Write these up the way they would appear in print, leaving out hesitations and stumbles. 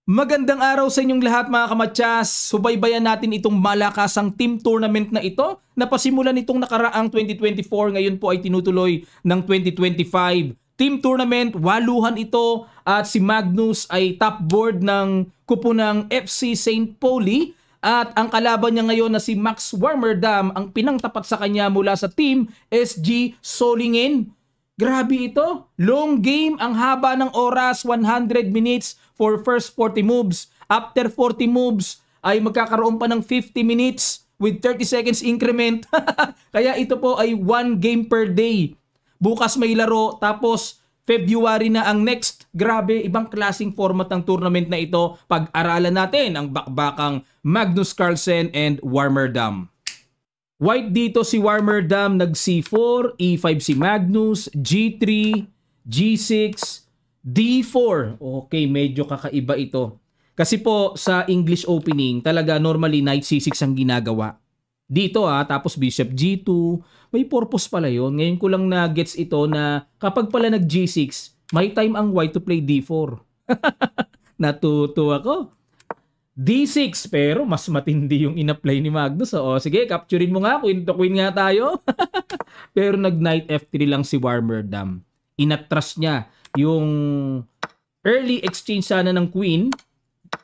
Magandang araw sa inyong lahat mga kamatsas. Subaybayan natin itong malakasang team tournament na ito. Napasimulan itong nakaraang 2024, ngayon po ay tinutuloy ng 2025. Team tournament, waluhan ito at si Magnus ay top board ng kupo ng FC St. Pauli. At ang kalaban niya ngayon na si Max Warmerdam ang pinangtapat sa kanya mula sa team SG Solingen. Grabe ito. Long game, ang haba ng oras, 100 minutes for first 40 moves. After 40 moves ay magkakaroon pa ng 50 minutes with 30 seconds increment. Kaya ito po ay 1 game per day. Bukas may laro, tapos February na ang next. Grabe, ibang klaseng format ng tournament na ito. Pag-aralan natin ang bakbakang Magnus Carlsen and Warmerdam. White dito si Warmerdam, nag C4, E5 si Magnus, G3, G6, D4. Okay, medyo kakaiba ito. Kasi po sa English opening, talaga normally knight C6 ang ginagawa. Dito tapos bishop G2, may purpose pala yon. Ngayon ko lang na gets ito na kapag pala nag G6, may time ang white to play D4. Natuto ako. D6, pero mas matindi yung in-apply ni Magnus. O sige, capturein mo nga, queen to queen nga tayo. Pero nag-knight F3 lang si Warmerdam. Inatras niya yung early exchange sana ng queen.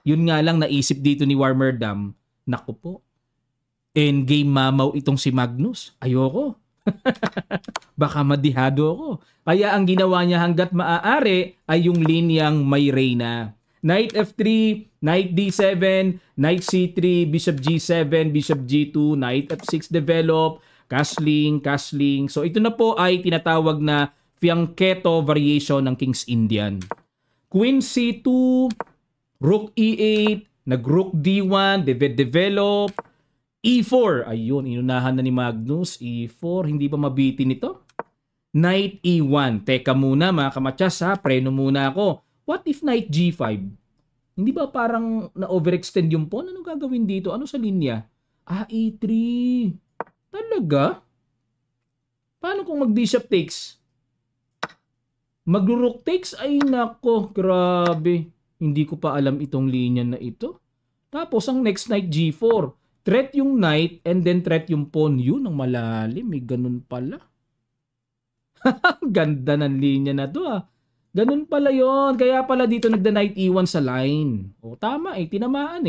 Yun nga lang naisip dito ni Warmerdam. Naku po, endgame mamaw itong si Magnus. Ayoko. Baka madihado ako. Kaya ang ginawa niya hanggat maaari ay yung linyang may reyna. Knight F3, Knight D7, Knight C3, Bishop G7, Bishop G2, Knight F6 develop, castling, castling. So ito na po ay tinatawag na fianchetto variation ng King's Indian. Queen C2, Rook E8, nag-Rook D1, develop, E4. Ayun, inunahan na ni Magnus. E4, hindi pa mabitin ito. Knight E1. Teka muna mga kamatsas preno muna ako. What if Knight G5? Hindi ba parang na-overextend yung pawn? Anong gagawin dito? Ano sa linya? E3. Talaga? Paano kung mag-bishop takes? Mag-rook takes? Ay nako, grabe. Hindi ko pa alam itong linya na ito. Tapos ang next knight G4. Threat yung knight and then threat yung pawn. Yun ang malalim. May ganun pala. Ganda ng linya na to Ganun pala yon. Kaya pala dito nagda-knight E1 sa line. O tama tinamaan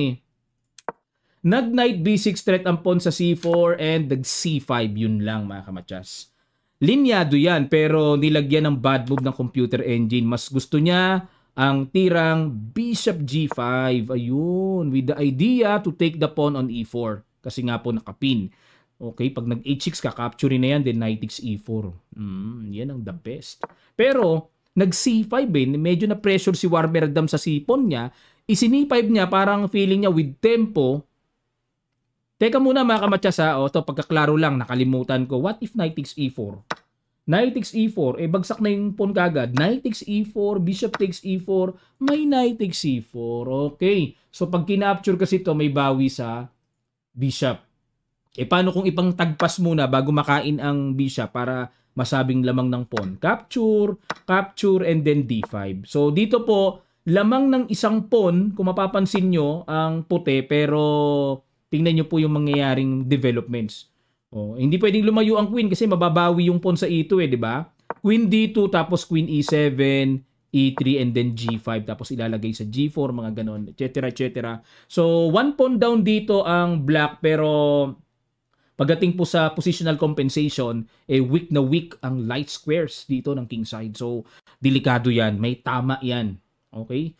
Nag-knight B6 threat ang pawn sa C4 and nag-C5. Yun lang mga kamatsas. Linyado yan pero nilagyan ng bad move ng computer engine. Mas gusto niya ang tirang Bishop G5. Ayun. With the idea to take the pawn on E4. Kasi nga po nakapin. Okay, pag nag-H6 ka-capture na yan, then knight takes E4. Yan ang the best. Pero nag-C5 medyo na pressure si Warmerdam sa sipon niya. Isini5 niya, parang feeling niya with tempo. Teka muna mga kamatsas ito pagkaklaro lang, nakalimutan ko. What if knight takes E4? Knight takes E4, bagsak na yung pawn kagad. Knight takes E4, bishop takes E4, may knight takes E4. Okay, so pag kinapture kasi ito, may bawi sa bishop. Paano kung ipang tagpas muna bago makain ang bishop para masabing lamang ng pawn? Capture, capture, and then D5. So dito po, lamang ng isang pawn, kung mapapansin nyo, ang puti, pero tingnan nyo po yung mangyayaring developments. Hindi pwedeng lumayo ang queen kasi mababawi yung pawn sa E2 di ba? Queen D2, tapos queen E7, E3, and then G5, tapos ilalagay sa G4, mga ganon, etc. etc. So, one pawn down dito ang black, pero pagdating po sa positional compensation, weak na weak ang light squares dito ng king side. So, delikado yan. May tama yan. Okay?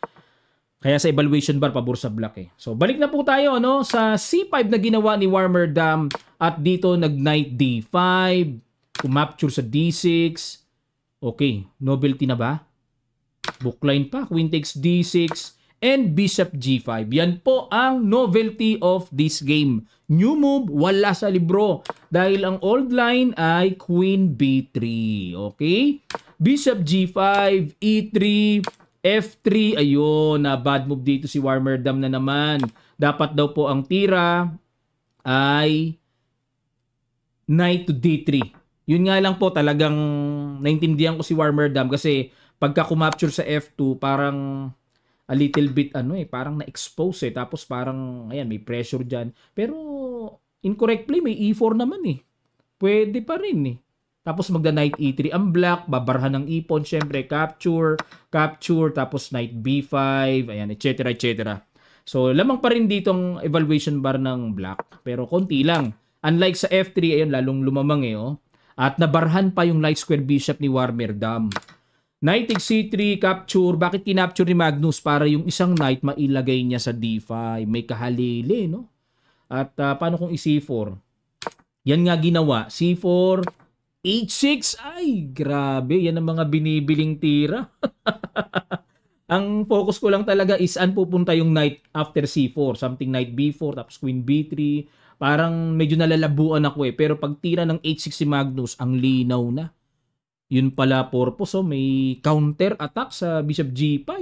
Kaya sa evaluation bar, pabor sa black So, balik na po tayo sa C5 na ginawa ni Warmerdam. At dito, nag-knight D5. Kumapture sa D6. Okay. Novelty na ba? Bookline pa. Queen takes D6. And bishop G5. Yan po ang novelty of this game. New move, wala sa libro. Dahil ang old line ay Queen B3. Okay? Bishop G5, E3, F3. Ayun, bad move dito si Warmerdam na naman. Dapat daw po ang tira ay knight to D3. Yun nga lang po, talagang naintindihan ko si Warmerdam kasi pagka kumapture sa F2, parang a little bit parang na-expose tapos parang ayan may pressure diyan. Pero incorrectly may E4 naman Pwede pa rin Tapos magda knight E3 ang black, babarhan ng ipon, syempre capture, tapos knight B5, ayan, etc. etc. So lamang pa rin dito ang evaluation bar ng black, pero konti lang. Unlike sa F3, ayun lalong lumamang At nabarhan pa yung light square bishop ni Warmerdam. Knight takes C3, capture. Bakit kinapture ni Magnus? Para yung isang knight mailagay niya sa D5. May kahalili, no? At paano kung i-C4? Yan nga ginawa. C4, H6. Ay, grabe. Yan ang mga binibiling tira. Ang focus ko lang talaga is saan pupunta yung knight after C4. Something knight B4, tapos queen B3. Parang medyo nalalabuan ako Pero pag tira ng H6 si Magnus, ang linaw na. Yun pala purpose. May counter attack sa bishop G5.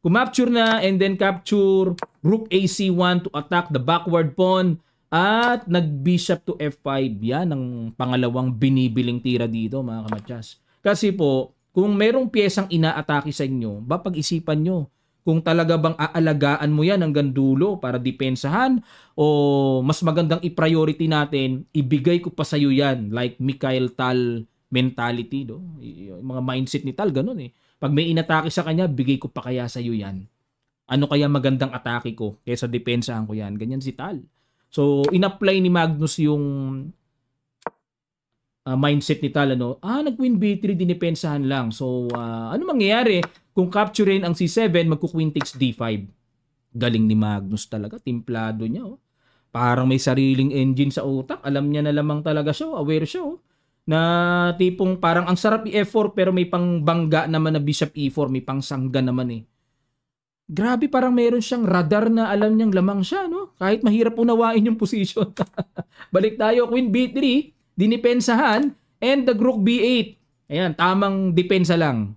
Kumapture na and then capture rook AC1 to attack the backward pawn. At nag-bishop to F5. Yan ang pangalawang binibiling tira dito mga kamatyas. Kasi po, kung merong piyesang inaatake sa inyo, pag-isipan nyo kung talaga bang aalagaan mo yan hanggang dulo para depensahan o mas magandang i-priority natin, ibigay ko pa sa iyo yan. Like Mikhail Tal mentality. Yung mga mindset ni Tal, ganun Pag may inatake sa kanya, bigay ko pa kaya sa iyo yan. Ano kaya magandang atake ko kaysa depensahan ko yan. Ganyan si Tal. So, in-apply ni Magnus yung mindset ni Tal, nag-queen B3, dinipensahan lang. So, ano mangyayari kung capturein ang C7, magku-queen takes D5? Galing ni Magnus talaga, timplado niya. Parang may sariling engine sa utak. Alam niya na lamang talaga siya, aware siya. Na tipong parang ang sarap i-F4 pero may pangbangga naman na bishop E4, may pangsangga naman Grabe, parang meron siyang radar na alam niyang lamang siya, no? Kahit mahirap unawain yung position. Balik tayo, queen B3, dinipensahan, and the rook B8. Ayan, tamang depensa lang.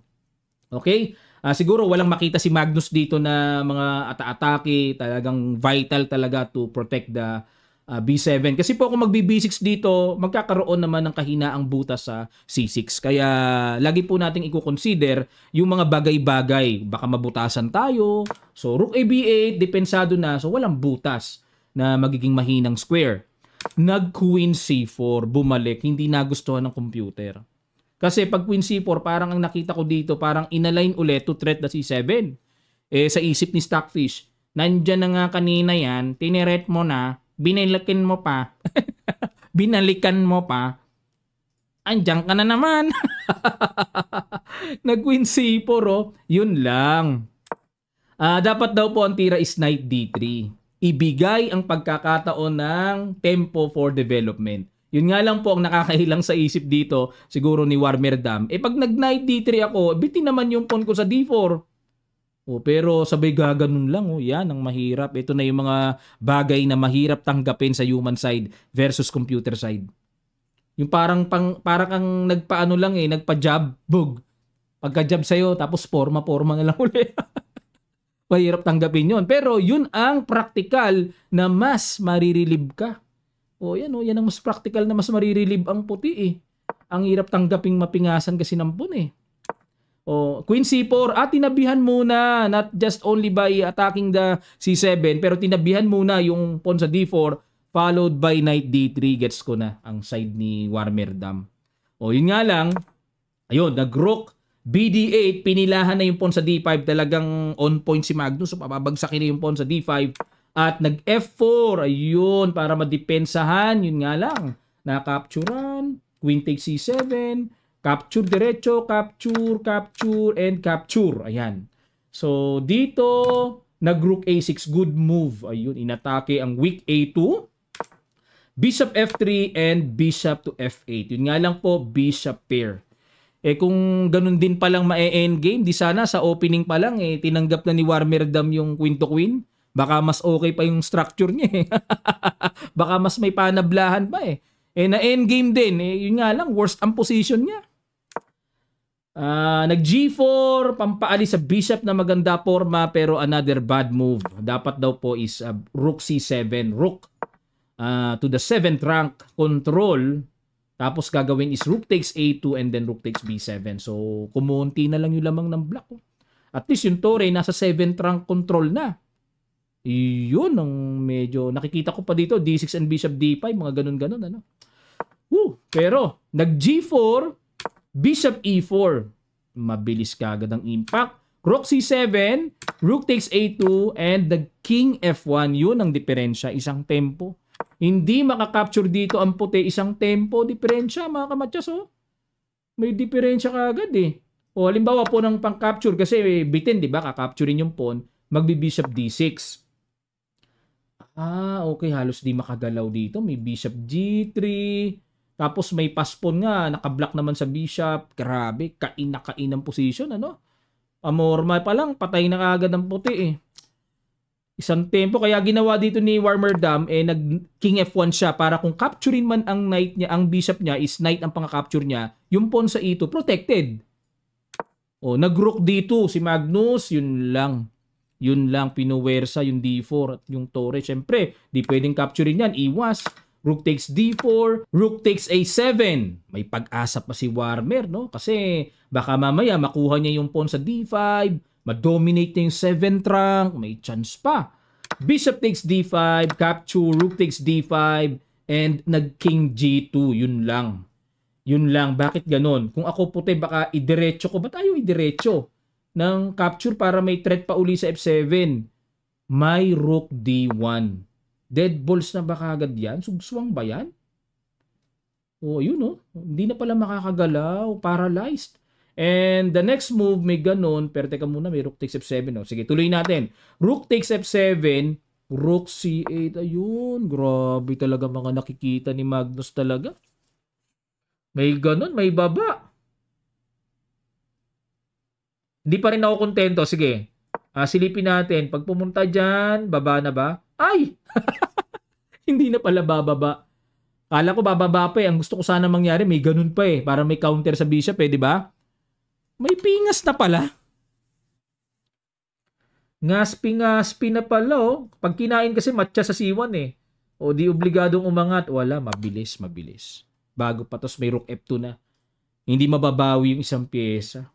Okay? Siguro walang makita si Magnus dito na mga ata-atake, talagang vital talaga to protect the B7. Kasi po kung magbi-B6 dito, magkakaroon naman ng kahinaang butas sa C6. Kaya lagi po nating i-consider yung mga bagay-bagay. Baka mabutasan tayo. So rook AB8, depensado na. So walang butas na magiging mahinang square. Nag-queen C4, bumalik. Hindi nagustuhan ng computer. Kasi pag queen C4, parang ang nakita ko dito, parang inalign ulit to threat the C7. Sa isip ni Stockfish, nandyan na nga kanina yan, tineret mo na, binalikan mo pa, binalikan mo pa, andyan ka na naman. Nag-queen C4, yun lang. Dapat daw po ang tira is knight D3. Ibigay ang pagkakataon ng tempo for development. Yun nga lang po ang nakakahilang sa isip dito, siguro ni Warmerdam. Pag nag-knight D3 ako, bitin naman yung pawn ko sa D4. Pero sabay gaganon lang. Yan ang mahirap. Ito na yung mga bagay na mahirap tanggapin sa human side versus computer side. Yung parang kang nagpaano lang nagpa-jab, bug. Pagka-jab sa'yo, tapos forma na lang ulit. Mahirap tanggapin yon. Pero yun ang practical na mas marirelieve ka. Yan ang mas practical na mas marirelieve ang puti Ang hirap tanggaping mapingasan kasi ng pun Queen C4, tinabihan muna, not just only by attacking the C7, pero tinabihan muna yung pawn sa D4, followed by knight D3. Gets ko na ang side ni Warmerdam. Yun nga lang, ayun, nag-rook BD8, pinilahan na yung pawn sa D5, talagang on point si Magnus, so papabagsakin na yung pawn sa D5, at nag-F4, ayun, para madepensahan, yun nga lang, na-capturean, queen takes C7, capture diretso, capture, and capture. Ayan. So, dito, nag-rook A6, good move. Ayun, inatake ang weak A2. Bishop F3 and bishop to F8. Yun nga lang po, bishop pair. Kung ganun din palang ma-endgame, di sana sa opening pa lang, tinanggap na ni Warmerdam yung queen to queen. Baka mas okay pa yung structure niya Baka mas may panablahan pa na-endgame din. Yun nga lang, worst ang position niya. Nag-G4, pampaalis sa bishop na maganda forma pero another bad move. Dapat daw po is rook C7, rook to the 7th rank control. Tapos gagawin is rook takes A2 and then rook takes B7. So kumunti na lang yung lamang ng black. At least yung Torre nasa 7th rank control na. Yun ang medyo nakikita ko pa dito, D6 and Bishop D5, mga ganun-ganun ano. Pero nag G4, Bishop E4. Mabilis kagad ang impact. Rook C7, Rook takes A2, and the King F1. Yun ang diferensya, isang tempo. Hindi makakapture dito ang puti, isang tempo diferensya mga kamatyas. May diferensya kagad eh. Halimbawa po ng pang-capture kasi bitin, di ba? Kakapturein yung pawn, magbi-bishop D6. Okay, halos di makagalaw dito. May bishop G3. Tapos may paspon nga, nakablock naman sa bishop. Grabe, kain ang position, ano? Amorma pa lang, patay na kaagad ang puti eh. Isang tempo, kaya ginawa dito ni Warmerdam, nag King F1 siya para kung capturein man ang knight niya, ang bishop niya is knight ang pang-capture niya, yung pawn sa E2, protected. Nag-rook D2 si Magnus, yun lang. Yun lang, pinuwersa yung D4 at yung Torre. Siyempre, di pwedeng capturein yan, iwas. Rook takes D4, Rook takes A7. May pag-asa pa si Warmer, no? Kasi baka mamaya makuha niya yung pawn sa D5, ma-dominate niya yung 7th rank, may chance pa. Bishop takes D5, capture, Rook takes D5, and nag-King G2. Yun lang. Yun lang. Bakit ganon? Kung ako puti, baka idiretso ko. Ba't ayaw idiretso ng capture para may threat pa uli sa F7? May Rook D1. Dead balls na ba kagad yan? Sugswang ba yan? Yun hindi na pala makakagalaw. Paralyzed. And the next move may ganon. Pero teka muna, may Rook takes F7. Sige, tuloy natin. Rook takes F7. Rook C8. Ayun. Grabe talaga mga nakikita ni Magnus talaga. May ganon, may baba. Hindi pa rin ako kontento. Sige. Silipin natin. Pag pumunta dyan, baba na ba? Ay! Hindi na pala bababa. Kala ko bababa pa eh. Ang gusto ko sana mangyari, may ganun pa eh. Para may counter sa bishop eh, di ba? May pingas na pala. Ngaspi na pala Pag kinain kasi matcha sa C1 eh. Di obligadong umangat. Wala, mabilis. Bago pa tos may Rook F2 na. Hindi mababawi yung isang pyesa.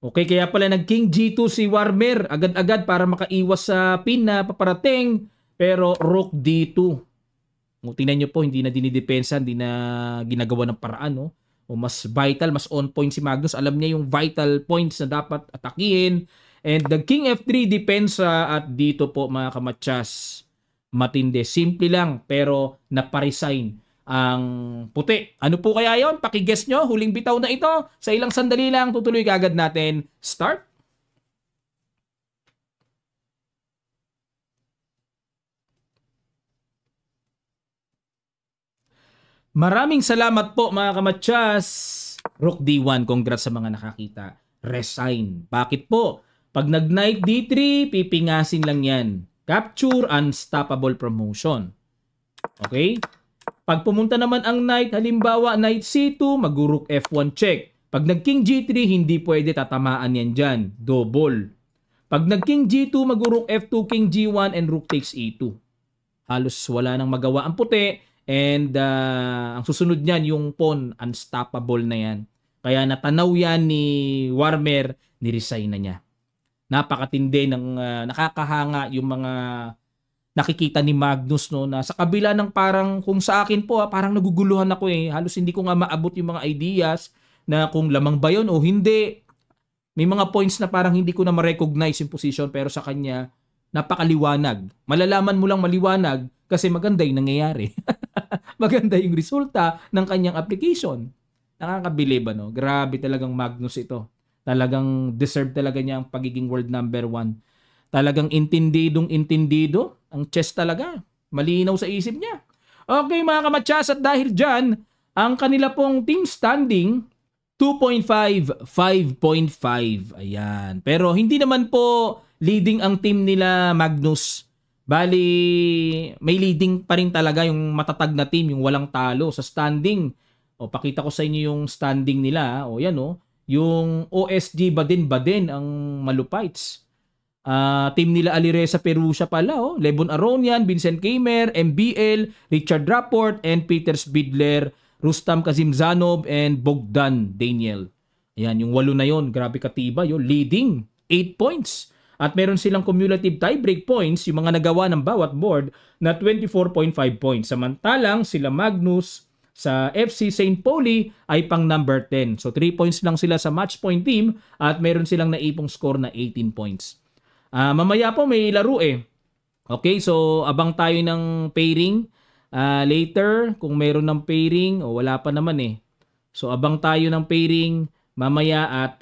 Okay, kaya pala nag-King G2 si Warmer. Agad-agad para makaiwas sa pin na paparating. Pero Rook D2. Tingnan nyo po, hindi na dinidepensa, hindi na ginagawa ng paraan. Mas vital, mas on point si Magnus. Alam niya yung vital points na dapat atakihin. And the King F3 depensa at dito po mga kamatsas. Matindi. Simple lang pero naparesign ang puti. Ano po kaya yon? Paki-guess nyo. Huling bitaw na ito. Sa ilang sandali lang, tutuloy kagad natin. Start. Maraming salamat po mga kamatsas. Rook D1. Congrats sa mga nakakita. Resign. Bakit po? Pag nag-Knight D3, pipingasin lang yan. Capture, unstoppable promotion. Okay? Pag pumunta naman ang knight, halimbawa knight C2, mag-rook F1 check. Pag nag-king G3, hindi pwede tatamaan yan dyan. Double. Pag nag-king G2, mag-rook F2, king G1, and rook takes E2. Halos wala nang magawa ang puti. And ang susunod niyan, yung pawn, unstoppable na yan. Kaya natanaw yan ni Warmer, niresign na niya. Napakatindi ng nakakahanga yung mga nakikita ni Magnus na sa kabila ng parang kung sa akin po parang naguguluhan ako halos hindi ko nga maabot yung mga ideas na kung lamang ba yun o hindi. May mga points na parang hindi ko na ma-recognize yung position pero sa kanya napakaliwanag. Malalaman mo lang maliwanag kasi maganda yung nangyayari. Maganda yung resulta ng kanyang application. Nakakabilib Grabe talagang Magnus ito. Talagang deserve talaga niya ang pagiging world number 1. Talagang intindido. Ang chess talaga. Malinaw sa isip niya. Okay mga kamatsas, at dahil dyan, ang kanila pong team standing, 2.5, 5.5. Ayan. Pero hindi naman po leading ang team nila Magnus. Bali, may leading pa rin talaga yung matatag na team, yung walang talo sa standing. Pakita ko sa inyo yung standing nila. Yan yung OSG Badin ang Malupites. Team nila Alireza Perusia pala. Lebon Aronian, Vincent Keimer, MBL, Richard Rapport, and Peter Spidler, Rustam Kazimzanov, and Bogdan Daniel. Ayan, yung 8 na yon, grabe katiba yun. Leading, 8 points. At meron silang cumulative tiebreak points, yung mga nagawa ng bawat board, na 24.5 points. Samantalang sila Magnus sa FC St. Pauli ay pang number 10. So 3 points lang sila sa match point team at meron silang naipong score na 18 points. Mamaya po may laro eh. Okay, so abang tayo ng pairing. Later, kung meron ng pairing, o wala pa naman eh. So abang tayo ng pairing mamaya at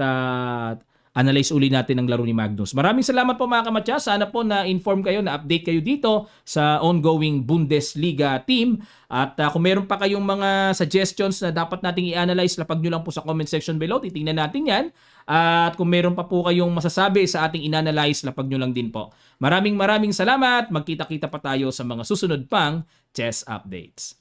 analyze uli natin ang laro ni Magnus. Maraming salamat po mga kamatya. Sana po na-inform kayo, na-update kayo dito sa ongoing Bundesliga team. At kung meron pa kayong mga suggestions na dapat nating i-analyze, lapag nyo lang po sa comment section below. Titingnan natin yan. At kung meron pa po kayong masasabi sa ating in-analyze, lapag nyo lang din po. Maraming salamat. Magkita-kita pa tayo sa mga susunod pang chess updates.